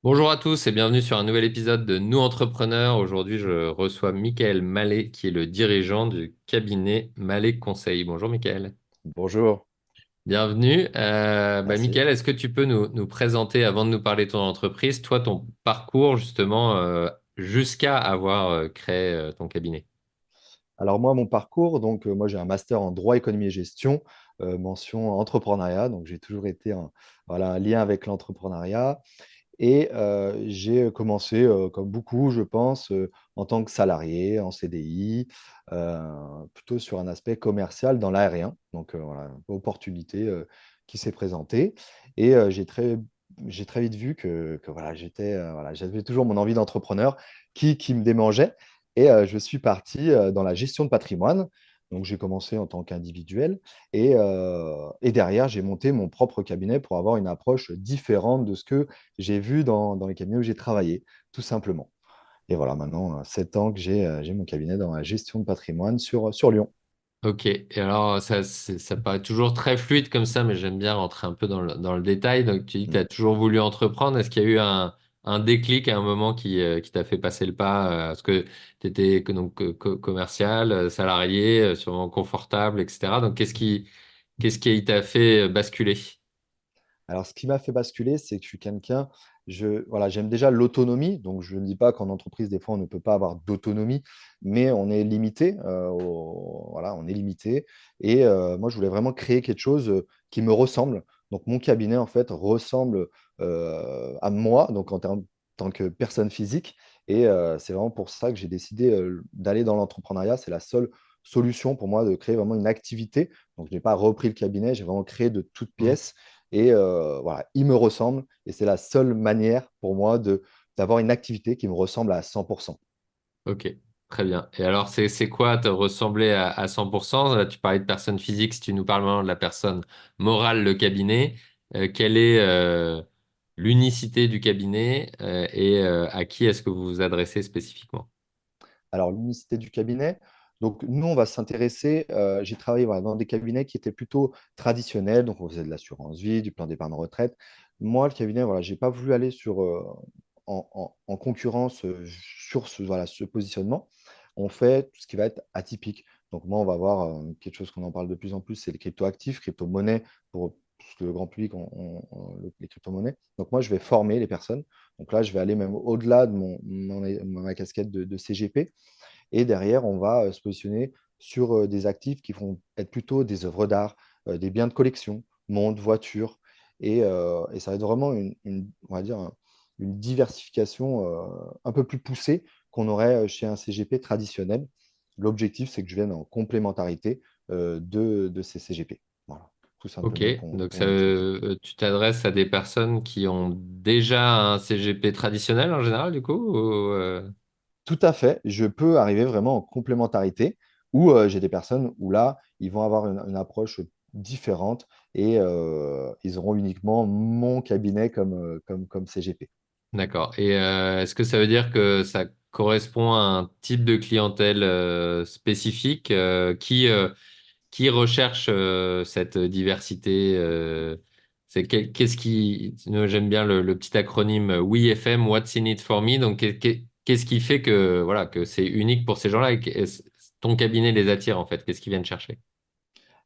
Bonjour à tous et bienvenue sur un nouvel épisode de Nous Entrepreneurs. Aujourd'hui, je reçois Michael Mallet, qui est le dirigeant du cabinet Mallet Conseil. Bonjour Michael. Bonjour, Bienvenue. merci. Michael, est-ce que tu peux nous présenter, avant de nous parler de ton entreprise, toi, ton parcours justement jusqu'à avoir créé ton cabinet? Alors moi, mon parcours, moi j'ai un master en droit, économie et gestion, mention entrepreneuriat, donc j'ai toujours été voilà, un lien avec l'entrepreneuriat. Et j'ai commencé, comme beaucoup, je pense, en tant que salarié, en CDI, plutôt sur un aspect commercial dans l'aérien. Donc voilà, une opportunité qui s'est présentée. Et j'ai très vite vu que voilà, voilà, j'avais toujours mon envie d'entrepreneur qui me démangeait. Et je suis parti dans la gestion de patrimoine. Donc j'ai commencé en tant qu'individuel. Et derrière, j'ai monté mon propre cabinet pour avoir une approche différente de ce que j'ai vu dans les cabinets où j'ai travaillé, tout simplement. Et voilà, maintenant, 7 ans que j'ai mon cabinet dans la gestion de patrimoine sur Lyon. Ok, et alors ça paraît toujours très fluide comme ça, mais j'aime bien rentrer un peu dans le détail. Donc tu dis que tu Mm. as toujours voulu entreprendre. Est-ce qu'il y a eu un déclic à un moment qui t'a fait passer le pas? Parce que tu étais commercial, salarié, sûrement confortable, etc. Donc qu'est-ce qui t'a fait basculer? Alors, ce qui m'a fait basculer, c'est que je suis quelqu'un, voilà, j'aime déjà l'autonomie. Donc, je ne dis pas qu'en entreprise, des fois, on ne peut pas avoir d'autonomie, mais on est limité. Voilà, on est limité. Et moi, je voulais vraiment créer quelque chose qui me ressemble. Donc, mon cabinet, en fait, ressemble à moi, donc tant que personne physique. Et c'est vraiment pour ça que j'ai décidé d'aller dans l'entrepreneuriat. C'est la seule solution pour moi de créer vraiment une activité. Donc, je n'ai pas repris le cabinet, j'ai vraiment créé de toutes Hmm. pièces. Et voilà, il me ressemble et c'est la seule manière pour moi d'avoir une activité qui me ressemble à 100%. Ok, très bien. Et alors c'est quoi te ressembler à 100%? Là, tu parlais de personne physique, si tu nous parles maintenant de la personne morale, le cabinet, quelle est l'unicité du cabinet et à qui est-ce que vous vous adressez spécifiquement? Alors, l'unicité du cabinet, donc nous, on va s'intéresser, j'ai travaillé voilà, dans des cabinets qui étaient plutôt traditionnels, donc on faisait de l'assurance vie, du plan d'épargne retraite. Moi, le cabinet, voilà, je n'ai pas voulu aller en concurrence sur voilà, ce positionnement. On fait tout ce qui va être atypique. Donc moi, on va voir quelque chose qu'on en parle de plus en plus, c'est les crypto-actifs, crypto-monnaies, pour parce que le grand public, les crypto-monnaies. Donc moi, je vais former les personnes. Donc là, je vais aller même au-delà de ma casquette de CGP. Et derrière, on va se positionner sur des actifs qui vont être plutôt des œuvres d'art, des biens de collection, montres, voitures. Et ça va être vraiment on va dire, une diversification un peu plus poussée qu'on aurait chez un CGP traditionnel. L'objectif, c'est que je vienne en complémentarité de ces CGP. Voilà, tout Ok, simplement donc pour m'utiliser. tu t'adresses à des personnes qui ont déjà un CGP traditionnel en général, du coup, Tout à fait, je peux arriver vraiment en complémentarité où j'ai des personnes où là, ils vont avoir une approche différente et ils auront uniquement mon cabinet comme CGP. D'accord. Et est-ce que ça veut dire que ça correspond à un type de clientèle spécifique qui recherche cette diversité qu'est-ce qui... J'aime bien le petit acronyme WeFM, What's in it for me. Donc, qu'est-ce qui fait que, voilà, que c'est unique pour ces gens-là et que ton cabinet les attire en fait? Qu'est-ce qu'ils viennent chercher?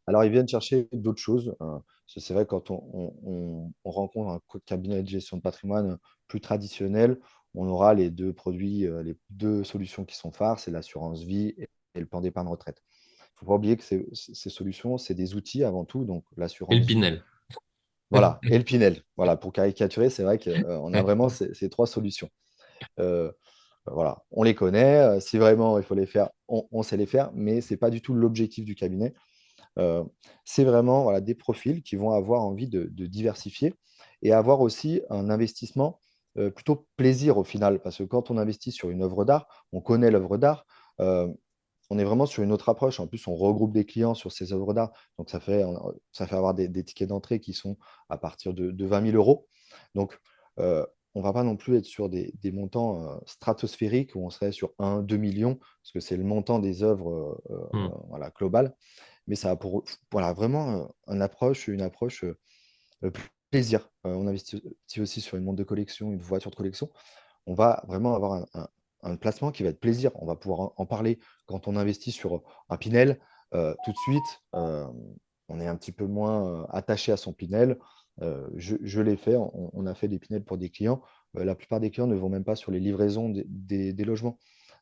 Alors, ils viennent chercher d'autres choses. Parce que c'est vrai, quand on rencontre un cabinet de gestion de patrimoine plus traditionnel, on aura les deux produits, les deux solutions qui sont phares, c'est l'assurance vie et le plan d'épargne retraite. Il ne faut pas oublier que ces solutions, c'est des outils avant tout. Donc, Et le l'assurance vie, Pinel. voilà, et le Pinel. Voilà, pour caricaturer, c'est vrai qu'on a vraiment ces trois solutions. Euh, voilà, on les connaît. Si vraiment il faut les faire, on sait les faire, mais ce n'est pas du tout l'objectif du cabinet. Euh, c'est vraiment voilà, des profils qui vont avoir envie de diversifier et avoir aussi un investissement plutôt plaisir au final. Parce que quand on investit sur une œuvre d'art, on connaît l'œuvre d'art, euh, on est vraiment sur une autre approche. En plus, on regroupe des clients sur ces œuvres d'art. Donc, ça fait avoir des tickets d'entrée qui sont à partir de 20 000 euros. Donc, on ne va pas non plus être sur des montants stratosphériques où on serait sur 1, 2 millions, parce que c'est le montant des œuvres Hmm. voilà, globales. Mais ça a pour voilà, vraiment une approche plaisir. On investit aussi sur une montre de collection, une voiture de collection. On va vraiment avoir un placement qui va être plaisir. On va pouvoir en parler quand on investit sur un Pinel. Tout de suite, on est un petit peu moins attaché à son Pinel. Je l'ai fait, on a fait des Pinels pour des clients. La plupart des clients ne vont même pas sur les livraisons des logements.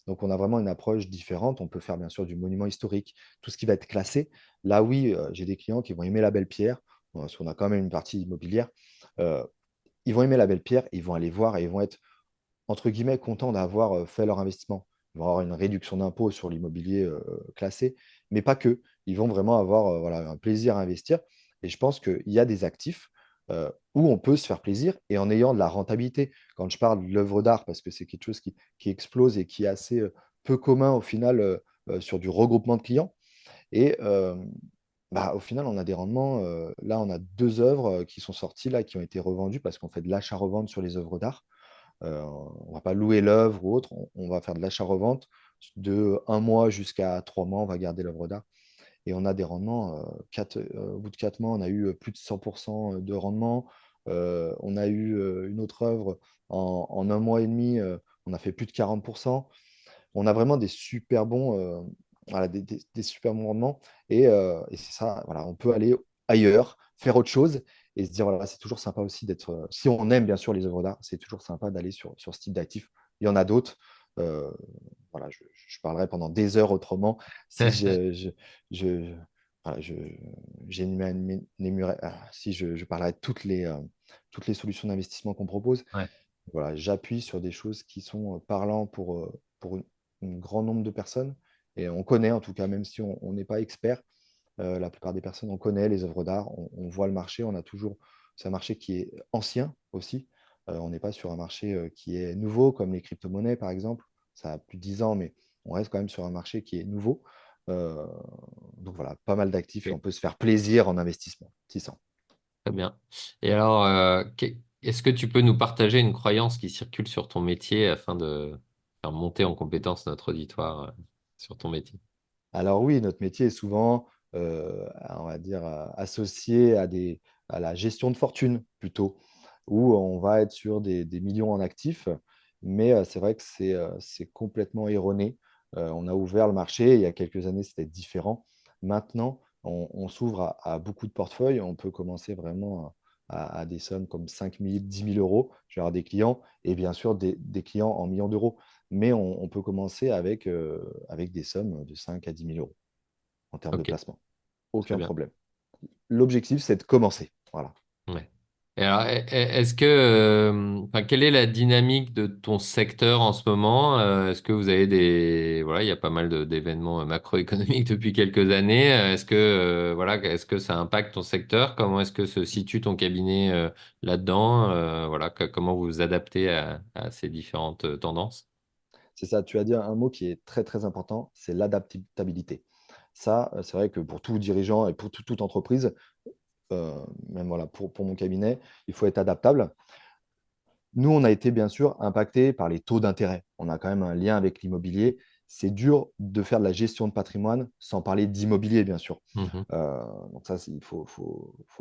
Donc, on a vraiment une approche différente. On peut faire bien sûr du monument historique, tout ce qui va être classé. Là, oui, j'ai des clients qui vont aimer la belle pierre, parce qu'on a quand même une partie immobilière. Euh, Ils vont aimer la belle pierre, ils vont aller voir et ils vont être entre guillemets, contents d'avoir fait leur investissement. Ils vont avoir une réduction d'impôt sur l'immobilier classé, mais pas que. Ils vont vraiment avoir voilà, un plaisir à investir. Et je pense qu'il y a des actifs où on peut se faire plaisir et en ayant de la rentabilité. Quand je parle de l'œuvre d'art, parce que c'est quelque chose qui explose et qui est assez peu commun au final sur du regroupement de clients. Et bah, au final, on a des rendements. Là, on a deux œuvres qui sont sorties, là, qui ont été revendues parce qu'on fait de l'achat-revente sur les œuvres d'art. On ne va pas louer l'œuvre ou autre, on va faire de l'achat-revente de un mois jusqu'à 3 mois, on va garder l'œuvre d'art. Et on a des rendements, au bout de 4 mois, on a eu plus de 100% de rendement. On a eu une autre œuvre en un mois et demi, on a fait plus de 40%. On a vraiment des super bons, voilà, des super bons rendements. Et c'est ça, voilà, on peut aller ailleurs, faire autre chose et se dire, voilà, c'est toujours sympa aussi d'être. Si on aime bien sûr les œuvres d'art, c'est toujours sympa d'aller sur ce type d'actifs. Il y en a d'autres. Euh, voilà, je parlerai pendant des heures autrement si je, voilà, si je parlerai de toutes les solutions d'investissement qu'on propose. Ouais. Voilà, j'appuie sur des choses qui sont parlants pour un grand nombre de personnes. Et on connaît, en tout cas, même si on n'est pas expert, la plupart des personnes, on connaît les œuvres d'art, on voit le marché, on a toujours. C'est un marché qui est ancien aussi. On n'est pas sur un marché qui est nouveau, comme les crypto-monnaies, par exemple. Ça a plus de 10 ans, mais on reste quand même sur un marché qui est nouveau. Euh, donc voilà, pas mal d'actifs et on Ok. peut se faire plaisir en investissement. 600. Très bien. Et alors, est-ce que tu peux nous partager une croyance qui circule sur ton métier afin de faire monter en compétence notre auditoire sur ton métier? Alors oui, notre métier est souvent, on va dire, associé à la gestion de fortune plutôt, où on va être sur des millions en actifs, mais c'est vrai que c'est complètement erroné. On a ouvert le marché, il y a quelques années, c'était différent. Maintenant, on s'ouvre à beaucoup de portefeuilles, on peut commencer vraiment à des sommes comme 5 000, 10 000 euros. Je vais avoir des clients, et bien sûr des clients en millions d'euros, mais on peut commencer avec des sommes de 5 à 10 000 euros en termes de Ok, placement. très Aucun bien. problème. L'objectif, c'est de commencer. Voilà. Ouais. Et alors, est-ce que, enfin, quelle est la dynamique de ton secteur en ce moment? Est-ce que vous avez voilà, il y a pas mal d'événements macroéconomiques depuis quelques années. Est-ce que, voilà, est-ce que ça impacte ton secteur? Comment est-ce que se situe ton cabinet là-dedans? Voilà, comment vous vous adaptez à ces différentes tendances? C'est ça, tu as dit un mot qui est très très important, c'est l'adaptabilité. Ça, c'est vrai que pour tout dirigeant et pour toute entreprise, même voilà, pour mon cabinet, il faut être adaptable. Nous, on a été bien sûr impacté par les taux d'intérêt. On a quand même un lien avec l'immobilier. C'est dur de faire de la gestion de patrimoine sans parler d'immobilier, bien sûr. Mhm. Donc ça, faut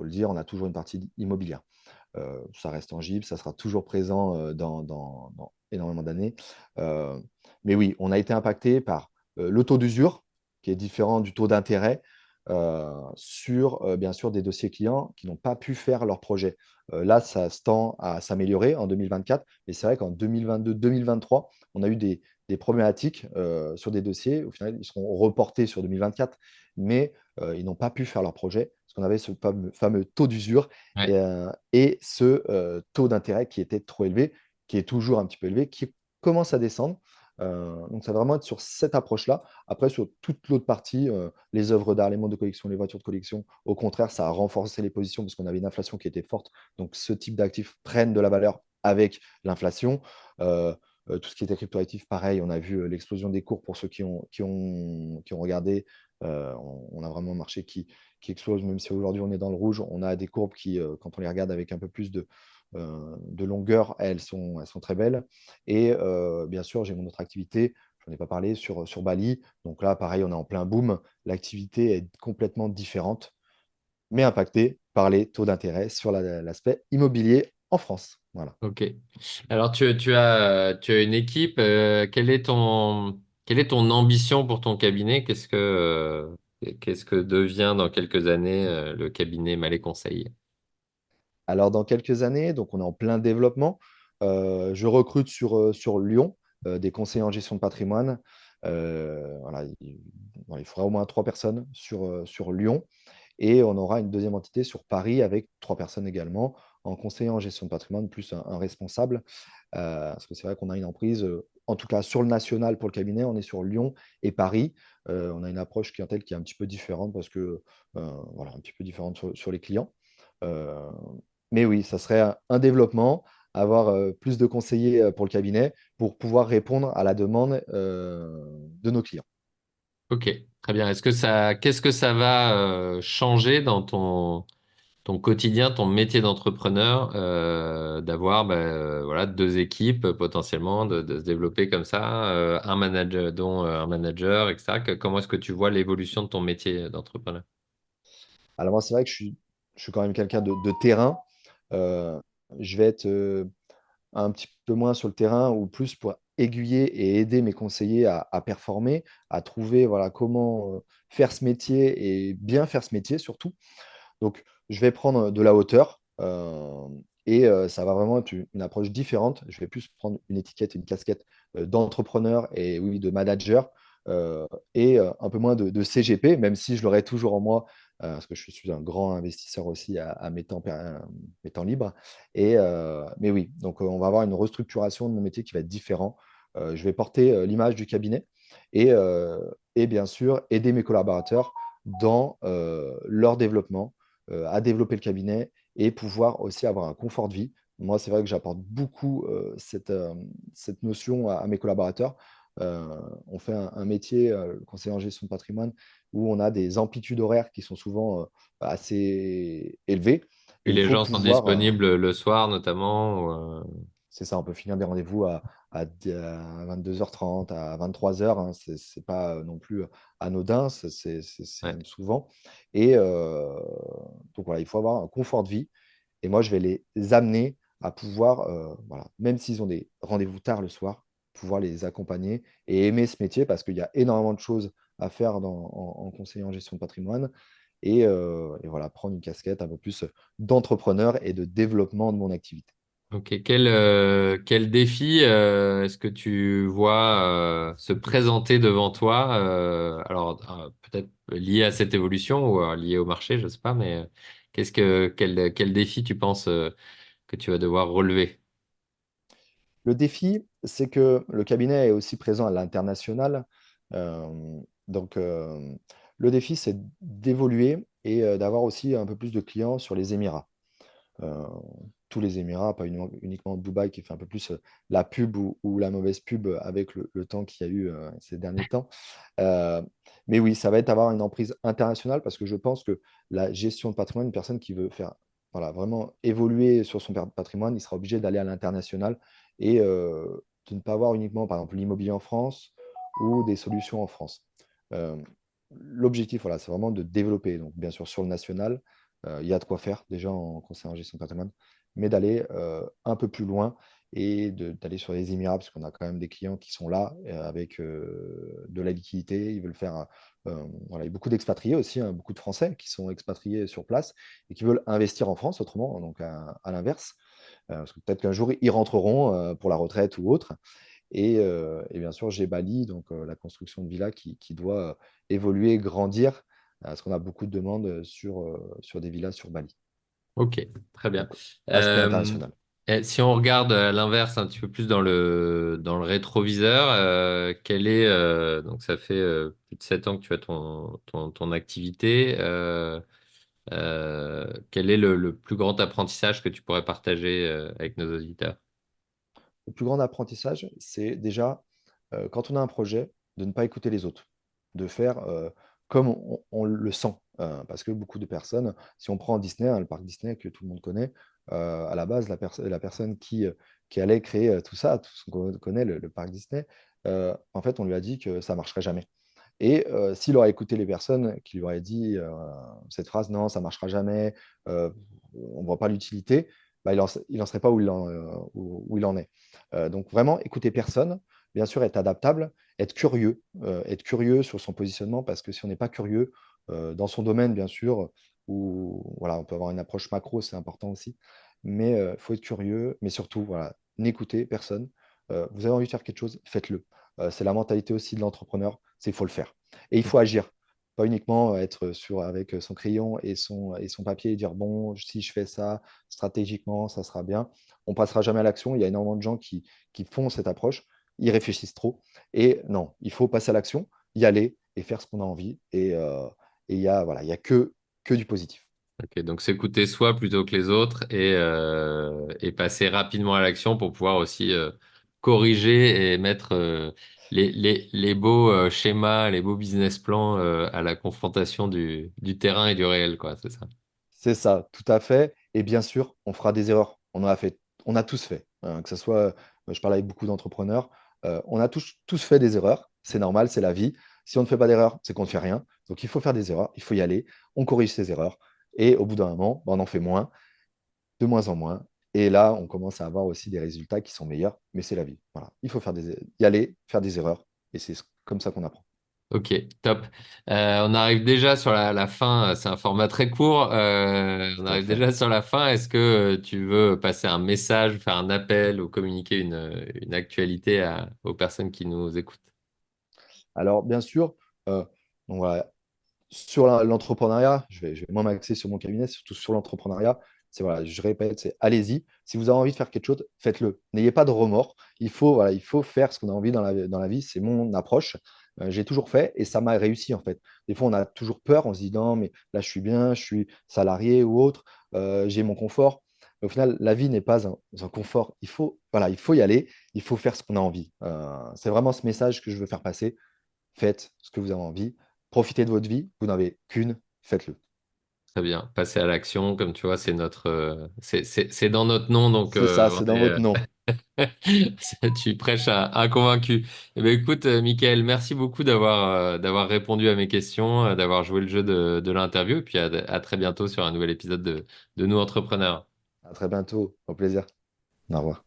le dire, on a toujours une partie immobilière. Ça reste tangible, ça sera toujours présent dans énormément d'années. Euh, mais oui, on a été impacté par le taux d'usure, qui est différent du taux d'intérêt, sur bien sûr des dossiers clients qui n'ont pas pu faire leur projet. Là, ça se tend à s'améliorer en 2024, mais c'est vrai qu'en 2022-2023, on a eu des problématiques sur des dossiers. Au final, ils seront reportés sur 2024, mais ils n'ont pas pu faire leur projet parce qu'on avait ce fameux taux d'usure Ouais. et ce taux d'intérêt qui était trop élevé, qui est toujours un petit peu élevé, qui commence à descendre. Donc, ça va vraiment être sur cette approche-là. Après, sur toute l'autre partie, les œuvres d'art, les montres de collection, les voitures de collection, au contraire, ça a renforcé les positions parce qu'on avait une inflation qui était forte. Donc, ce type d'actifs prennent de la valeur avec l'inflation. Euh, tout ce qui était cryptoactif, pareil, on a vu l'explosion des cours pour ceux qui ont regardé. On a vraiment un marché qui explose, même si aujourd'hui on est dans le rouge. On a des courbes qui, quand on les regarde avec un peu plus de longueur, elles sont très belles. Et bien sûr, j'ai mon autre activité, je n'en ai pas parlé, sur Bali. Donc là, pareil, on est en plein boom. L'activité est complètement différente. mais impacté par les taux d'intérêt sur l'aspect immobilier en France. Voilà. Ok. Alors, tu as une équipe. Quelle est ton ambition pour ton cabinet? Qu'est-ce que devient dans quelques années le cabinet Mallet Conseil? Alors, dans quelques années, donc on est en plein développement. Je recrute sur Lyon des conseillers en gestion de patrimoine. Voilà, il faudra au moins 3 personnes sur Lyon. Et on aura une deuxième entité sur Paris avec 3 personnes également, en conseiller en gestion de patrimoine, plus un responsable. Parce que c'est vrai qu'on a une emprise, en tout cas sur le national pour le cabinet, on est sur Lyon et Paris. On a une approche clientèle qui est un petit peu différente parce que, voilà, un petit peu différente sur les clients. Euh, mais oui, ça serait un développement, avoir plus de conseillers pour le cabinet pour pouvoir répondre à la demande de nos clients. Ok, très bien. Qu'est-ce que ça va changer dans ton quotidien, ton métier d'entrepreneur, d'avoir voilà, deux équipes potentiellement, de se développer comme ça, un manager, dont un manager, etc. Comment est-ce que tu vois l'évolution de ton métier d'entrepreneur? Alors moi, c'est vrai que je suis quand même quelqu'un de terrain. Euh, je vais être un petit peu moins sur le terrain ou plus pour aiguiller et aider mes conseillers à performer, à trouver voilà, comment faire ce métier et bien faire ce métier surtout. Donc, je vais prendre de la hauteur et ça va vraiment être une approche différente. Je vais plus prendre une étiquette, une casquette d'entrepreneur et oui, de manager et un peu moins de CGP, même si je l'aurai toujours en moi parce que je suis un grand investisseur aussi à mes temps libres. Mais oui, donc on va avoir une restructuration de mon métier qui va être différent. Je vais porter l'image du cabinet et, euh, et bien sûr aider mes collaborateurs dans leur développement, à développer le cabinet et pouvoir aussi avoir un confort de vie. Moi, c'est vrai que j'apporte beaucoup cette notion à mes collaborateurs. On fait un métier, le conseiller en gestion de patrimoine, où on a des amplitudes horaires qui sont souvent assez élevées. Et Et il les faut gens sont pouvoir, disponibles le soir notamment c'est ça, on peut finir des rendez-vous à 22h30, à 23h. Hein, c'est pas non plus anodin, c'est ouais. même souvent. Et donc voilà, il faut avoir un confort de vie. Et moi, je vais les amener à pouvoir, voilà, même s'ils ont des rendez-vous tard le soir, pouvoir les accompagner et aimer ce métier parce qu'il y a énormément de choses à faire en conseiller en gestion de patrimoine. Et voilà, prendre une casquette un peu plus d'entrepreneur et de développement de mon activité. Ok, quel défi est-ce que tu vois se présenter devant toi? Alors, peut-être lié à cette évolution ou lié au marché, je ne sais pas, mais quel défi tu penses que tu vas devoir relever? Le défi, c'est que le cabinet est aussi présent à l'international. Donc, le défi, c'est d'évoluer et d'avoir aussi un peu plus de clients sur les Émirats. Euh, tous les Émirats, pas uniquement Dubaï qui fait un peu plus la pub ou la mauvaise pub avec le temps qu'il y a eu ces derniers temps. Euh, mais oui, ça va être avoir une emprise internationale parce que je pense que la gestion de patrimoine, une personne qui veut faire voilà, vraiment évoluer sur son patrimoine, il sera obligé d'aller à l'international et de ne pas avoir uniquement, par exemple, l'immobilier en France ou des solutions en France. Euh, L'objectif, voilà, c'est vraiment de développer, donc bien sûr sur le national, il y a de quoi faire déjà en conseil en gestion de patrimoine, mais d'aller un peu plus loin et d'aller sur les Émirats, parce qu'on a quand même des clients qui sont là avec de la liquidité, ils veulent faire, voilà, il y a beaucoup d'expatriés aussi, hein, beaucoup de Français qui sont expatriés sur place et qui veulent investir en France autrement, donc à l'inverse, parce que peut-être qu'un jour ils rentreront pour la retraite ou autre. Et bien sûr, j'ai Bali, donc la construction de villas qui doit évoluer, grandir, parce qu'on a beaucoup de demandes sur des villas sur Bali. Ok, très bien. Donc, aspect Euh, international. et si on regarde à l'inverse un petit peu plus dans le rétroviseur, donc ça fait plus de 7 ans que tu as ton activité. Quel est le plus grand apprentissage que tu pourrais partager avec nos auditeurs? Le plus grand apprentissage, c'est déjà, quand on a un projet, de ne pas écouter les autres, de faire comme on le sent. Parce que beaucoup de personnes, si on prend Disney, hein, le parc Disney que tout le monde connaît, à la base, la personne qui allait créer tout ça, tout ce qu'on connaît, le parc Disney, en fait, on lui a dit que ça ne marcherait jamais. Et s'il aurait écouté les personnes qui lui auraient dit cette phrase, non, ça ne marchera jamais, on ne voit pas l'utilité, bah, il en serait pas où il en est. Donc vraiment, écouter personne, bien sûr, être adaptable, être curieux sur son positionnement, parce que si on n'est pas curieux dans son domaine, bien sûr, où voilà, on peut avoir une approche macro, c'est important aussi, mais il faut être curieux, mais surtout, voilà, n'écoutez personne. Vous avez envie de faire quelque chose, faites-le. C'est la mentalité aussi de l'entrepreneur, c'est qu'il faut le faire. Et il faut agir. Pas uniquement être avec son crayon et son papier et dire, bon, si je fais ça, stratégiquement, ça sera bien. On ne passera jamais à l'action. Il y a énormément de gens qui font cette approche. Ils réfléchissent trop. Et non, il faut passer à l'action, y aller et faire ce qu'on a envie. Et il y a, voilà, il y a que du positif. Ok, donc s'écouter soi plutôt que les autres et passer rapidement à l'action pour pouvoir aussi corriger et mettre les beaux schémas, les beaux business plans à la confrontation du terrain et du réel, quoi, c'est ça. C'est ça, tout à fait. Et bien sûr, on fera des erreurs. On a tous fait. Que ce soit, je parle avec beaucoup d'entrepreneurs, on a tous fait des erreurs. C'est normal, c'est la vie. Si on ne fait pas d'erreurs, c'est qu'on ne fait rien. Donc il faut faire des erreurs, il faut y aller. On corrige ces erreurs. Et au bout d'un moment, ben, on en fait moins, de moins en moins. Et là, on commence à avoir aussi des résultats qui sont meilleurs. Mais c'est la vie. Voilà. Il faut y aller, faire des erreurs. Et c'est comme ça qu'on apprend. Ok, top. On arrive déjà sur la fin. C'est un format très court. On Tout à arrive fait. déjà sur la fin. Est-ce que tu veux passer un message, faire un appel ou communiquer une actualité aux personnes qui nous écoutent? Alors, bien sûr, donc voilà, sur l'entrepreneuriat, je vais moins m'axer sur mon cabinet, surtout sur l'entrepreneuriat. C'est voilà, je répète, c'est allez-y. Si vous avez envie de faire quelque chose, faites-le. N'ayez pas de remords. Voilà, il faut faire ce qu'on a envie dans la vie. C'est mon approche. J'ai toujours fait et ça m'a réussi en fait. Des fois, on a toujours peur. On se dit non, mais là, je suis bien, je suis salarié ou autre. J'ai mon confort. Au final, la vie n'est pas un confort. Voilà, il faut y aller. Il faut faire ce qu'on a envie. C'est vraiment ce message que je veux faire passer. Faites ce que vous avez envie, profitez de votre vie, vous n'avez qu'une, faites-le. Très bien. Passer à l'action, comme tu vois, c'est c'est dans notre nom, donc C'est ça, on c'est dans est, votre nom. tu prêches à un convaincu. Eh bien, écoute, Michael, merci beaucoup d'avoir répondu à mes questions, d'avoir joué le jeu de l'interview, et puis à très bientôt sur un nouvel épisode de Nous Entrepreneurs. À très bientôt, au plaisir. Au revoir.